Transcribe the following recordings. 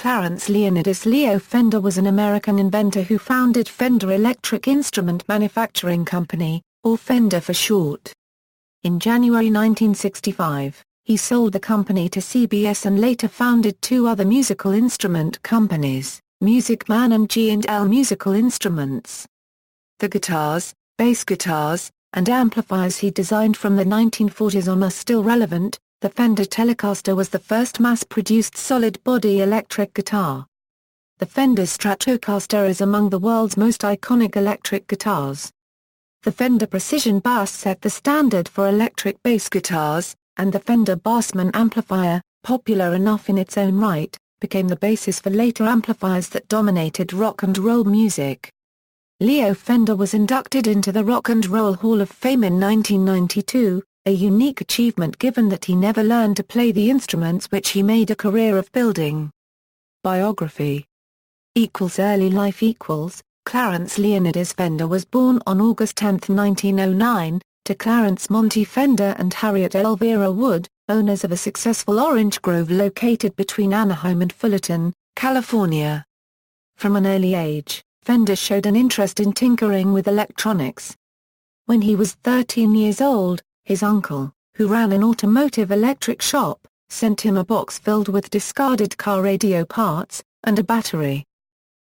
Clarence Leonidas. Leo Fender was an American inventor who founded Fender Electric Instrument Manufacturing Company, or Fender for short. In January 1965, he sold the company to CBS and later founded two other musical instrument companies, Music Man and G&L Musical Instruments. The guitars, bass guitars, and amplifiers he designed from the 1940s on are still relevant. The Fender Telecaster was the first mass-produced solid-body electric guitar. The Fender Stratocaster is among the world's most iconic electric guitars. The Fender Precision Bass set the standard for electric bass guitars, and the Fender Bassman amplifier, popular enough in its own right, became the basis for later amplifiers that dominated rock and roll music. Leo Fender was inducted into the Rock and Roll Hall of Fame in 1992, a unique achievement given that he never learned to play the instruments which he made a career of building. Biography. Early life. Clarence Leonidas Fender was born on August 10, 1909, to Clarence Monty Fender and Harriet Elvira Wood, owners of a successful orange grove located between Anaheim and Fullerton, California. From an early age, Fender showed an interest in tinkering with electronics. When he was 13 years old, his uncle, who ran an automotive electric shop, sent him a box filled with discarded car radio parts, and a battery.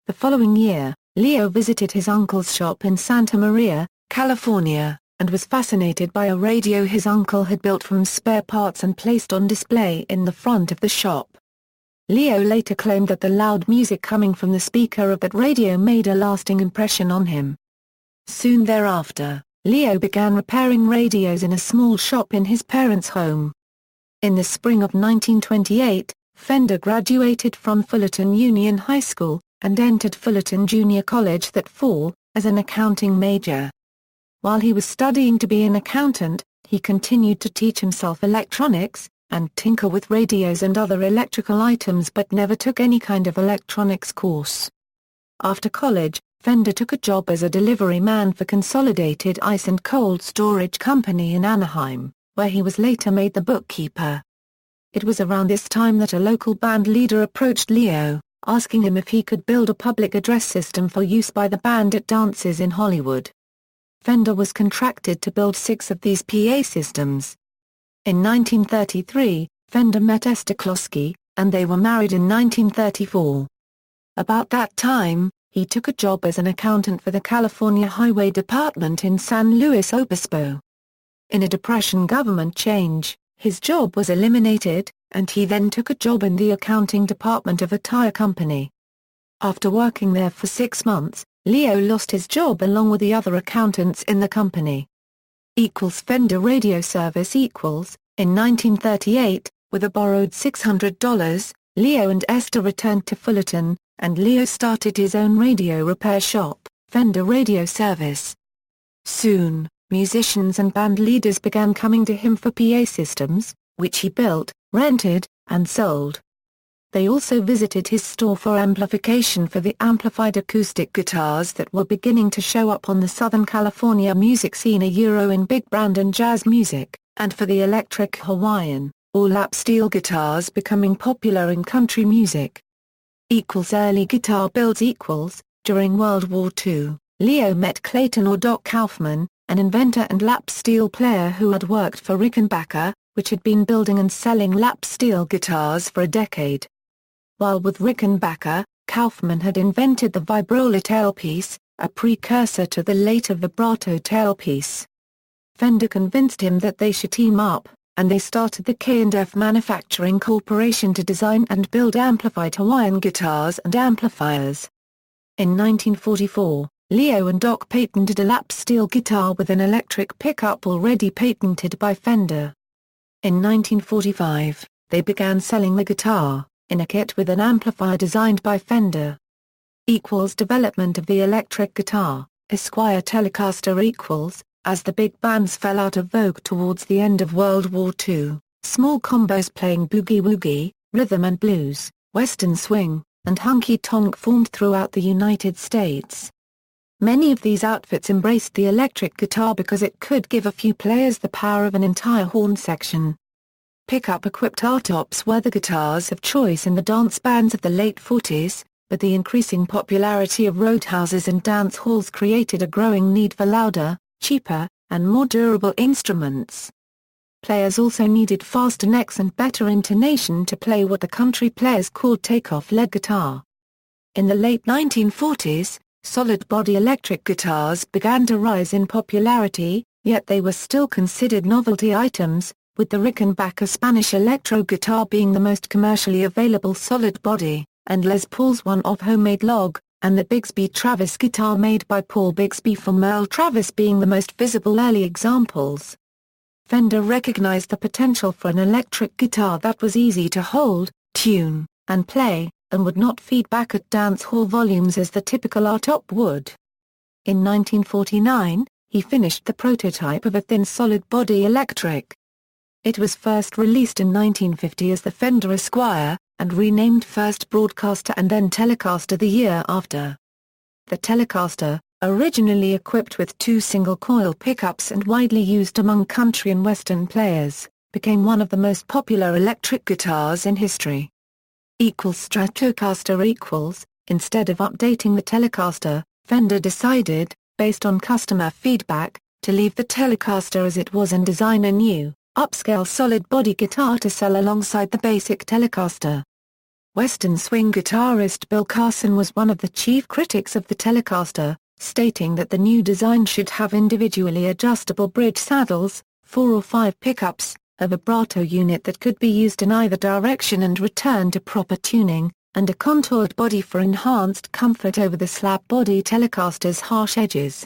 The following year, Leo visited his uncle's shop in Santa Maria, California, and was fascinated by a radio his uncle had built from spare parts and placed on display in the front of the shop. Leo later claimed that the loud music coming from the speaker of that radio made a lasting impression on him. Soon thereafter, Leo began repairing radios in a small shop in his parents' home. In the spring of 1928, Fender graduated from Fullerton Union High School, and entered Fullerton Junior College that fall, as an accounting major. While he was studying to be an accountant, he continued to teach himself electronics, and tinker with radios and other electrical items but never took any kind of electronics course. After college, Fender took a job as a delivery man for Consolidated Ice and Cold Storage Company in Anaheim, where he was later made the bookkeeper. It was around this time that a local band leader approached Leo, asking him if he could build a public address system for use by the band at dances in Hollywood. Fender was contracted to build 6 of these PA systems. In 1933, Fender met Esther Kloski, and they were married in 1934. About that time, he took a job as an accountant for the California Highway Department in San Luis Obispo. In a Depression government change, his job was eliminated, and he then took a job in the accounting department of a tire company. After working there for 6 months, Leo lost his job along with the other accountants in the company. Fender radio service. In 1938, with a borrowed $600, Leo and Esther returned to Fullerton, and Leo started his own radio repair shop, Fender Radio Service. Soon, musicians and band leaders began coming to him for PA systems, which he built, rented, and sold. They also visited his store for amplification for the amplified acoustic guitars that were beginning to show up on the Southern California music scene in big band and jazz music, and for the electric Hawaiian, or lap steel guitars becoming popular in country music. Early guitar builds. During World War II, Leo met Clayton or Doc Kaufman, an inventor and lap steel player who had worked for Rickenbacker, which had been building and selling lap steel guitars for a decade. While with Rickenbacker, Kaufman had invented the vibrola tailpiece, a precursor to the later vibrato tailpiece. Fender convinced him that they should team up, and they started the K&F Manufacturing Corporation to design and build amplified Hawaiian guitars and amplifiers. In 1944, Leo and Doc patented a lap steel guitar with an electric pickup already patented by Fender. In 1945, they began selling the guitar, in a kit with an amplifier designed by Fender. Development of the electric guitar. Telecaster. As the big bands fell out of vogue towards the end of World War II, small combos playing boogie-woogie, rhythm and blues, western swing, and honky-tonk formed throughout the United States. Many of these outfits embraced the electric guitar because it could give a few players the power of an entire horn section. Pickup-equipped R-tops were the guitars of choice in the dance bands of the late 40s, but the increasing popularity of roadhouses and dance halls created a growing need for louder, cheaper, and more durable instruments. Players also needed faster necks and better intonation to play what the country players called take-off lead guitar. In the late 1940s, solid-body electric guitars began to rise in popularity, yet they were still considered novelty items, with the Rickenbacker Spanish electro guitar being the most commercially available solid body, and Les Paul's one-off homemade log, and the Bigsby Travis guitar made by Paul Bigsby for Merle Travis being the most visible early examples. Fender recognized the potential for an electric guitar that was easy to hold, tune, and play, and would not feed back at dance hall volumes as the typical R-top would. In 1949, he finished the prototype of a thin solid-body electric. It was first released in 1950 as the Fender Esquire, and renamed first Broadcaster and then Telecaster the year after. The Telecaster, originally equipped with two single-coil pickups and widely used among country and western players, became one of the most popular electric guitars in history. Stratocaster. Instead of updating the Telecaster, Fender decided, based on customer feedback, to leave the Telecaster as it was and design a new, upscale solid-body guitar to sell alongside the basic Telecaster. Western swing guitarist Bill Carson was one of the chief critics of the Telecaster, stating that the new design should have individually adjustable bridge saddles, 4 or 5 pickups, a vibrato unit that could be used in either direction and return to proper tuning, and a contoured body for enhanced comfort over the slab-body Telecaster's harsh edges.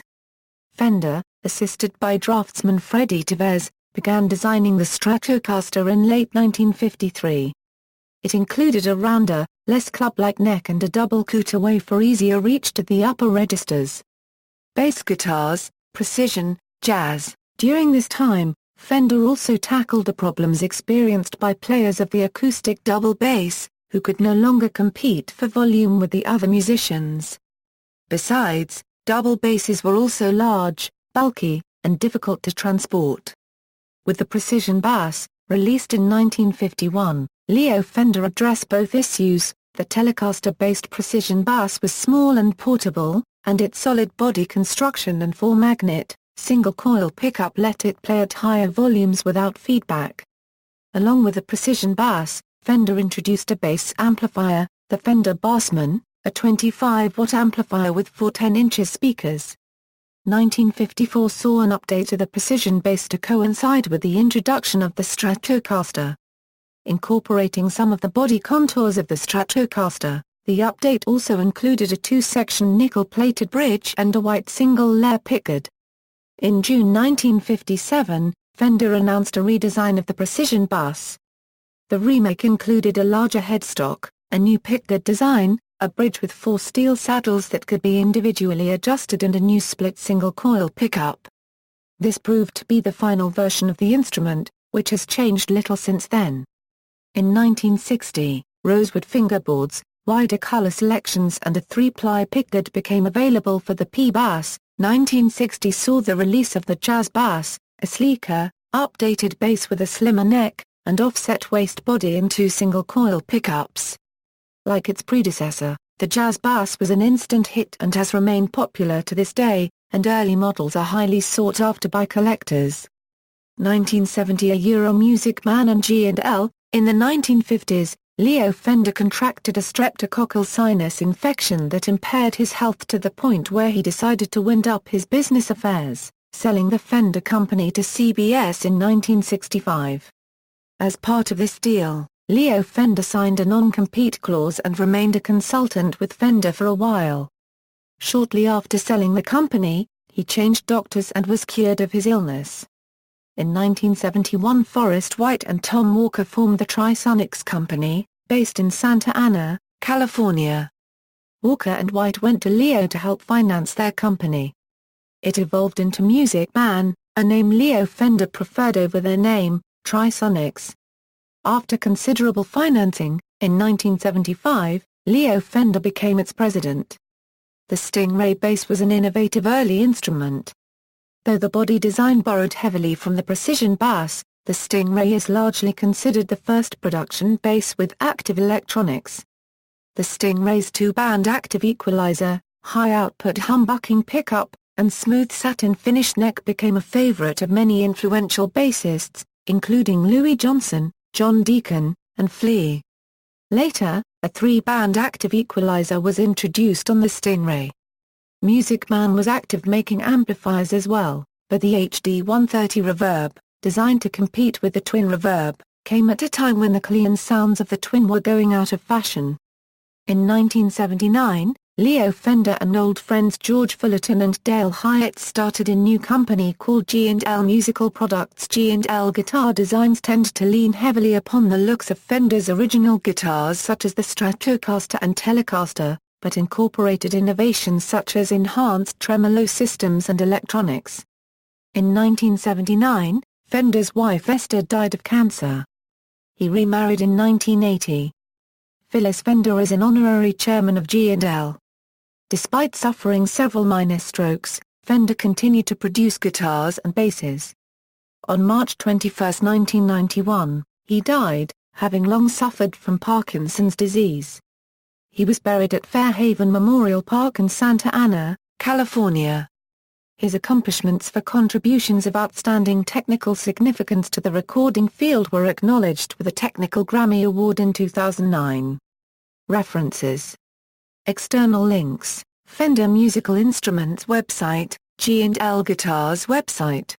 Fender, assisted by draftsman Freddie Tevez, began designing the Stratocaster in late 1953. It included a rounder, less club-like neck and a double cutaway for easier reach to the upper registers. Bass guitars, precision, jazz. During this time, Fender also tackled the problems experienced by players of the acoustic double bass, who could no longer compete for volume with the other musicians. Besides, double basses were also large, bulky, and difficult to transport. With the Precision Bass, released in 1951, Leo Fender addressed both issues. The Telecaster-based Precision Bass was small and portable, and its solid body construction and 4-magnet, single-coil pickup let it play at higher volumes without feedback. Along with the Precision Bass, Fender introduced a bass amplifier, the Fender Bassman, a 25-watt amplifier with 4 10-inch speakers. 1954 saw an update to the Precision Bass to coincide with the introduction of the Stratocaster. Incorporating some of the body contours of the Stratocaster, the update also included a 2-section nickel-plated bridge and a white single-layer pickguard. In June 1957, Fender announced a redesign of the Precision Bass. The remake included a larger headstock, a new pickguard design, a bridge with 4 steel saddles that could be individually adjusted and a new split single-coil pickup. This proved to be the final version of the instrument, which has changed little since then. In 1960, rosewood fingerboards, wider color selections and a 3-ply pickguard became available for the P-Bass. 1960 saw the release of the Jazz Bass, a sleeker, updated bass with a slimmer neck, and offset waist body and 2 single-coil pickups. Like its predecessor, the Jazz Bass was an instant hit and has remained popular to this day, and early models are highly sought after by collectors. 1970 Euro Music Man and G&L. In the 1950s, Leo Fender contracted a streptococcal sinus infection that impaired his health to the point where he decided to wind up his business affairs, selling the Fender Company to CBS in 1965. As part of this deal, Leo Fender signed a non-compete clause and remained a consultant with Fender for a while. Shortly after selling the company, he changed doctors and was cured of his illness. In 1971 Forrest White and Tom Walker formed the Trisonics Company, based in Santa Ana, California. Walker and White went to Leo to help finance their company. It evolved into Music Man, a name Leo Fender preferred over their name, Trisonics. After considerable financing, in 1975, Leo Fender became its president. The Stingray Bass was an innovative early instrument. Though the body design borrowed heavily from the Precision Bass, The Stingray is largely considered the first production bass with active electronics. The Stingray's two-band active equalizer, high-output humbucking pickup, and smooth satin finish neck became a favorite of many influential bassists, including Louis Johnson, John Deacon, and Flea. Later, a three-band active equalizer was introduced on the Stingray. Music Man was active making amplifiers as well, but the HD 130 reverb, designed to compete with the Twin reverb, came at a time when the clean sounds of the Twin were going out of fashion. In 1979, Leo Fender and old friends George Fullerton and Dale Hyatt started a new company called G&L Musical Products. G&L guitar designs tend to lean heavily upon the looks of Fender's original guitars such as the Stratocaster and Telecaster, but incorporated innovations such as enhanced tremolo systems and electronics. In 1979, Fender's wife Esther died of cancer. He remarried in 1980. Phyllis Fender is an honorary chairman of G&L. Despite suffering several minor strokes, Fender continued to produce guitars and basses. On March 21, 1991, he died, having long suffered from Parkinson's disease. He was buried at Fairhaven Memorial Park in Santa Ana, California. His accomplishments for contributions of outstanding technical significance to the recording field were acknowledged with a Technical Grammy Award in 2009. References. External links: Fender Musical Instruments website, G&L Guitars website.